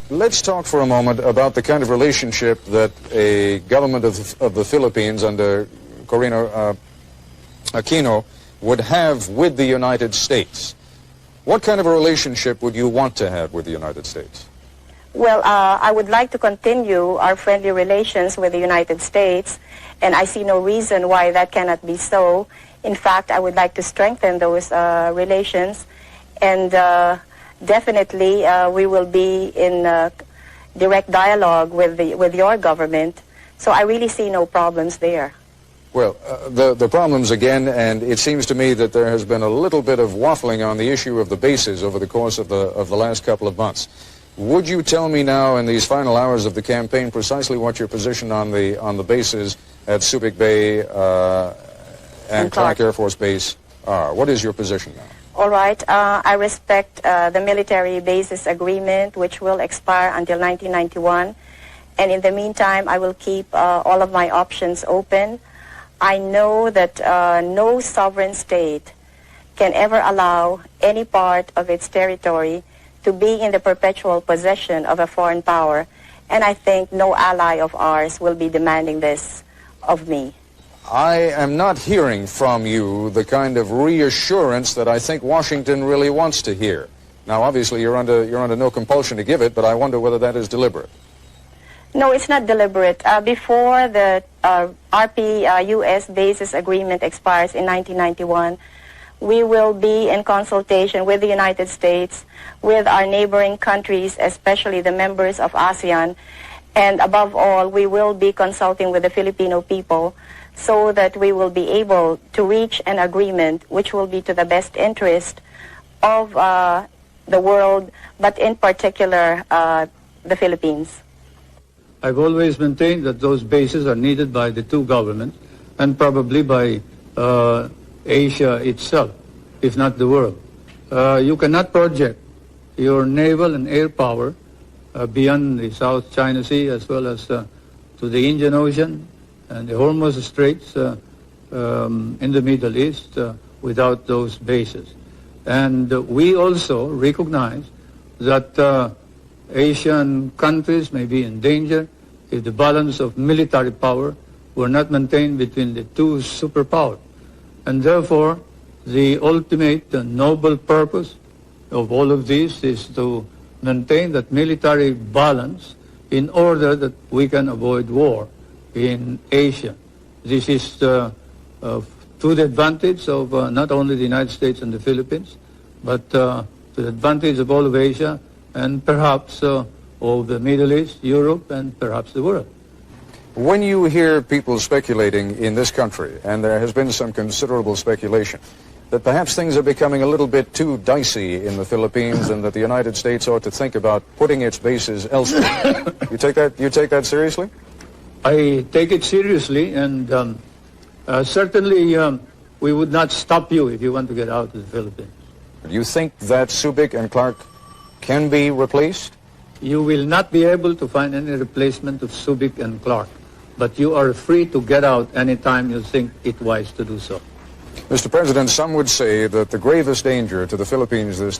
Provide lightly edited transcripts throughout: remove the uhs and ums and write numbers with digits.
Let's talk for a moment about the kind of relationship that a government of the Philippines under Cory Aquino would have with the United States. What kind of a relationship would you want to have with the United States? Well, I would like to continue our friendly relations with the United States, and I see no reason why that cannot be so. In fact, I would like to strengthen those relations, and definitely we will be in direct dialogue with your government, so I really see no problems there. Well, the problems again, and it seems to me that there has been a little bit of waffling on the issue of the bases over the course of the last couple of months. Would you tell me now in these final hours of the campaign precisely what your position on the bases at Subic Bay and Clark Air Force Base are? What is your position now? All right. I respect the military bases agreement, which will expire until 1991. And in the meantime, I will keep all of my options open. I know that no sovereign state can ever allow any part of its territory to be in the perpetual possession of a foreign power. And I think no ally of ours will be demanding this of me. I am not hearing from you the kind of reassurance that I think Washington really wants to hear. Now, obviously, you're under no compulsion to give it, but I wonder whether that is deliberate. No, it's not deliberate. Before the RP-US basis agreement expires in 1991, we will be in consultation with the United States, with our neighboring countries, especially the members of ASEAN, and above all, we will be consulting with the Filipino people so that we will be able to reach an agreement which will be to the best interest of the world, but in particular the Philippines. I've always maintained that those bases are needed by the two governments and probably by Asia itself, if not the world. You cannot project your naval and air power beyond the South China Sea as well as to the Indian Ocean and the Hormuz Straits in the Middle East without those bases. And we also recognize that Asian countries may be in danger if the balance of military power were not maintained between the two superpowers. And therefore, the ultimate noble purpose of all of this is to maintain that military balance in order that we can avoid war in Asia. This is to the advantage of not only the United States and the Philippines, but to the advantage of all of Asia and perhaps of the Middle East, Europe, and perhaps the world. When you hear people speculating in this country, and there has been some considerable speculation, that perhaps things are becoming a little bit too dicey in the Philippines and that the United States ought to think about putting its bases elsewhere. You take that seriously? I take it seriously, and certainly we would not stop you if you want to get out of the Philippines. Do you think that Subic and Clark can be replaced? You will not be able to find any replacement of Subic and Clark, but you are free to get out anytime you think it wise to do so. Mr. President, some would say that the gravest danger to the Philippines these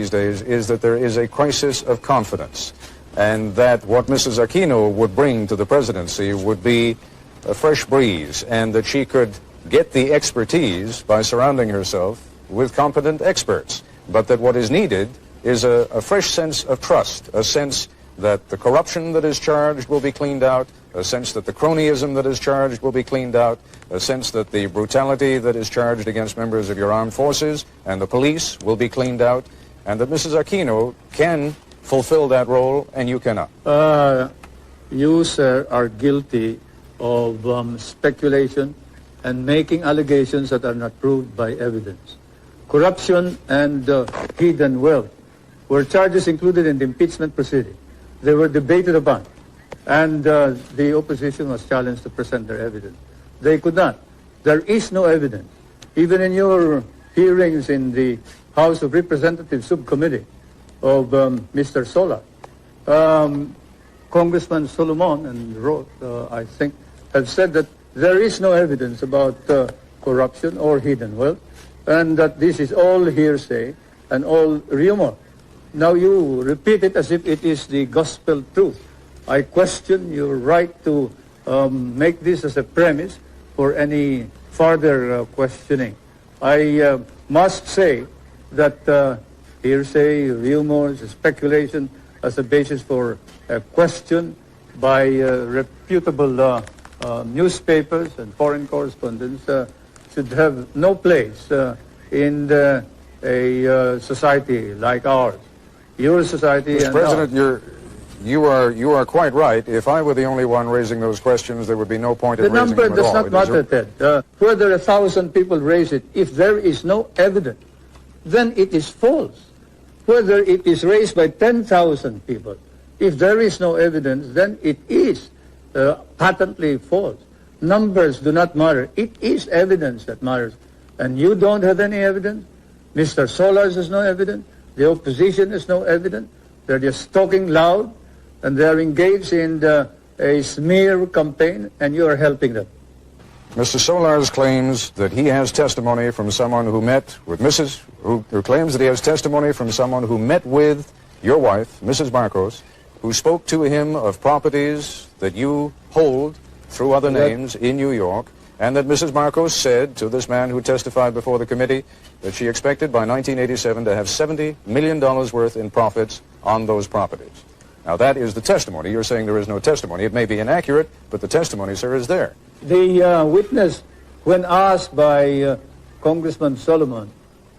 days is that there is a crisis of confidence, and that what Mrs. Aquino would bring to the presidency would be a fresh breeze, and that she could get the expertise by surrounding herself with competent experts, but that what is needed is a fresh sense of trust, a sense that the corruption that is charged will be cleaned out, a sense that the cronyism that is charged will be cleaned out, a sense that the brutality that is charged against members of your armed forces and the police will be cleaned out, and that Mrs. Aquino can fulfill that role and you cannot. You, sir, are guilty of speculation and making allegations that are not proved by evidence. Corruption and hidden wealth were charges included in the impeachment proceeding. They were debated upon, and the opposition was challenged to present their evidence. They could not. There is no evidence. Even in your hearings in the House of Representatives subcommittee of Mr. Sola, Congressman Solomon and Roth, I think, have said that there is no evidence about corruption or hidden wealth, and that this is all hearsay and all rumor. Now you repeat it as if it is the gospel truth. I question your right to make this as a premise for any further questioning. I must say that hearsay, rumors, speculation as a basis for a question by reputable newspapers and foreign correspondents should have no place in a society like ours. Your society Mr. and President, you are quite right. If I were the only one raising those questions, there would be no point in raising them at all. The number does not matter, Ted. Whether 1,000 people raise it, if there is no evidence, then it is false. Whether it is raised by 10,000 people, if there is no evidence, then it is patently false. Numbers do not matter. It is evidence that matters. And you don't have any evidence. Mr. Solas has no evidence. The opposition has no evidence. They're just talking loud, and they're engaged in a smear campaign, and you are helping them. Mr. Solars claims that he has testimony from someone who met with who claims that he has testimony from someone who met with your wife, Mrs. Marcos, who spoke to him of properties that you hold through other names in New York, and that Mrs. Marcos said to this man who testified before the committee that she expected by 1987 to have $70 million worth in profits on those properties. Now, that is the testimony. You're saying there is no testimony. It may be inaccurate, but the testimony, sir, is there. The witness, when asked by Congressman Solomon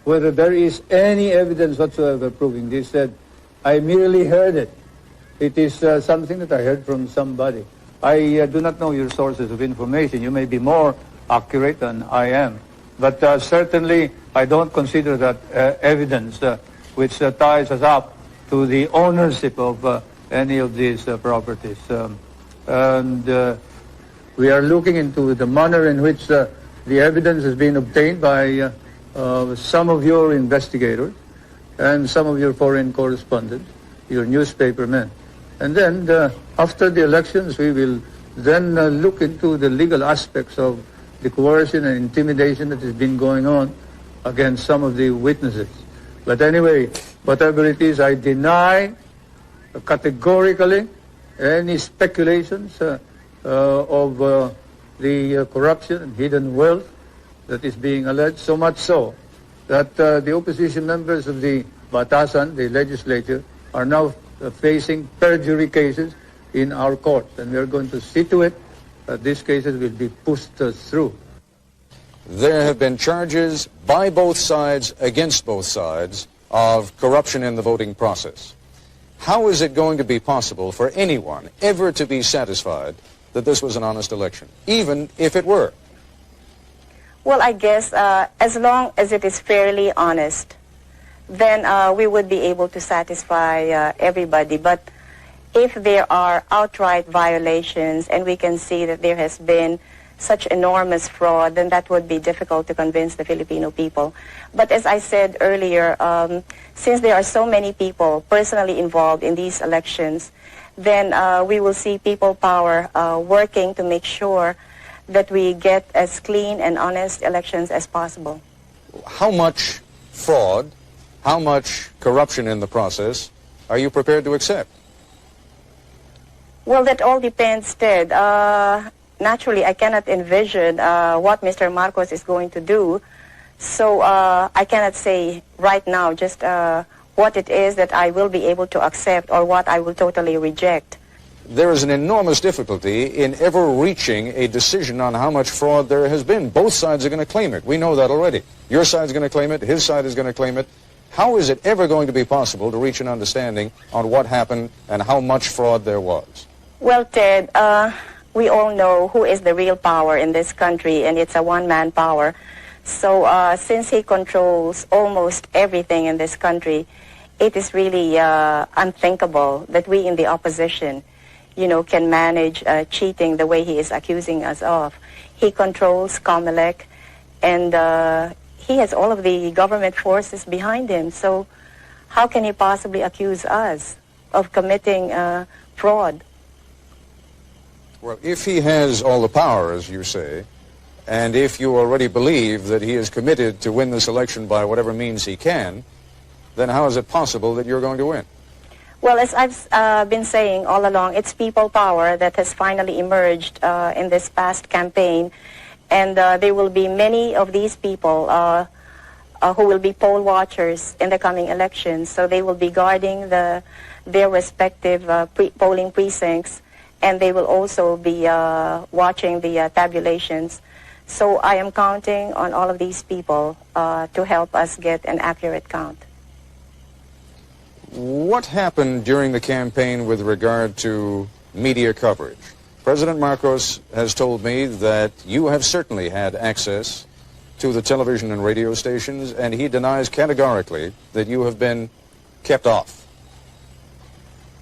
whether there is any evidence whatsoever proving this, said, I merely heard it. It is something that I heard from somebody. I do not know your sources of information. You may be more accurate than I am. But certainly, I don't consider that evidence which ties us up to the ownership of any of these properties. We are looking into the manner in which the evidence has been obtained by some of your investigators and some of your foreign correspondents, your newspaper men. And then after the elections, we will then look into the legal aspects of the coercion and intimidation that has been going on against some of the witnesses. But anyway, whatever it is, I deny categorically any speculations of the corruption and hidden wealth that is being alleged, so much so that the opposition members of the Batasan, the legislature, are now facing perjury cases in our courts, and we are going to see to it that these cases will be pushed through. There have been charges by both sides, against both sides, of corruption in the voting process. How is it going to be possible for anyone ever to be satisfied that this was an honest election, even if it were? Well, I guess as long as it is fairly honest, then we would be able to satisfy everybody. But if there are outright violations and we can see that there has been such enormous fraud, then that would be difficult to convince the Filipino people. But as I said earlier, since there are so many people personally involved in these elections, then we will see people power working to make sure that we get as clean and honest elections as possible. How much fraud, how much corruption in the process are you prepared to accept? Well, that all depends, Ted. Naturally, I cannot envision what Mr. Marcos is going to do. So I cannot say right now just what it is that I will be able to accept or what I will totally reject. There is an enormous difficulty in ever reaching a decision on how much fraud there has been. Both sides are going to claim it. We know that already. Your side is going to claim it. His side is going to claim it. How is it ever going to be possible to reach an understanding on what happened and how much fraud there was? Well, Ted, we all know who is the real power in this country, and it's a one-man power. So since he controls almost everything in this country, it is really unthinkable that we in the opposition, can manage cheating the way he is accusing us of. He controls COMELEC, and he has all of the government forces behind him. So how can he possibly accuse us of committing fraud? Well, if he has all the power, as you say, and if you already believe that he is committed to win this election by whatever means he can, then how is it possible that you're going to win? Well, as I've been saying all along, it's people power that has finally emerged in this past campaign. And there will be many of these people who will be poll watchers in the coming elections. So they will be guarding their respective polling precincts, and they will also be watching the tabulations. So I am counting on all of these people to help us get an accurate count. What happened during the campaign with regard to media coverage? President Marcos has told me that you have certainly had access to the television and radio stations, and he denies categorically that you have been kept off.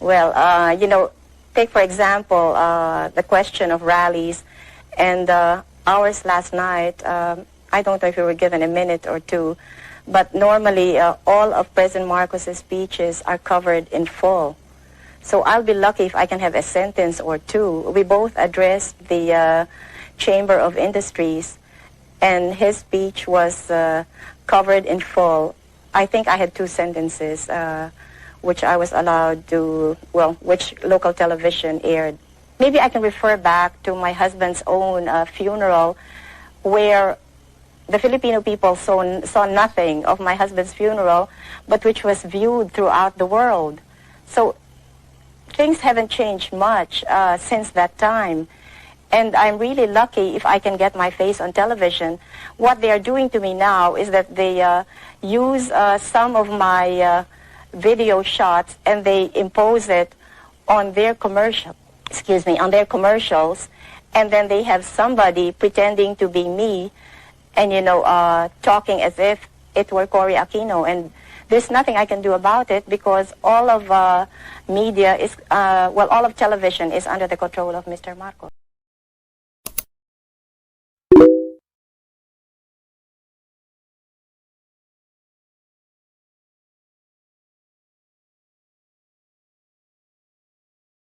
Well, you know, take for example the question of rallies, and ours last night, I don't know if we were given a minute or two, but normally all of President Marcos's speeches are covered in full. So I'll be lucky if I can have a sentence or two. We both addressed the Chamber of Industries, and his speech was covered in full. I think I had two sentences, which I was allowed to, well, which local television aired. Maybe I can refer back to my husband's own funeral, where the Filipino people saw nothing of my husband's funeral, but which was viewed throughout the world. So things haven't changed much since that time. And I'm really lucky if I can get my face on television. What they are doing to me now is that they use some of my video shots and they impose it on their commercials, and then they have somebody pretending to be me and, you know, talking as if it were Cory Aquino. And there's nothing I can do about it because all of media is, all of television is under the control of Mr. Marcos.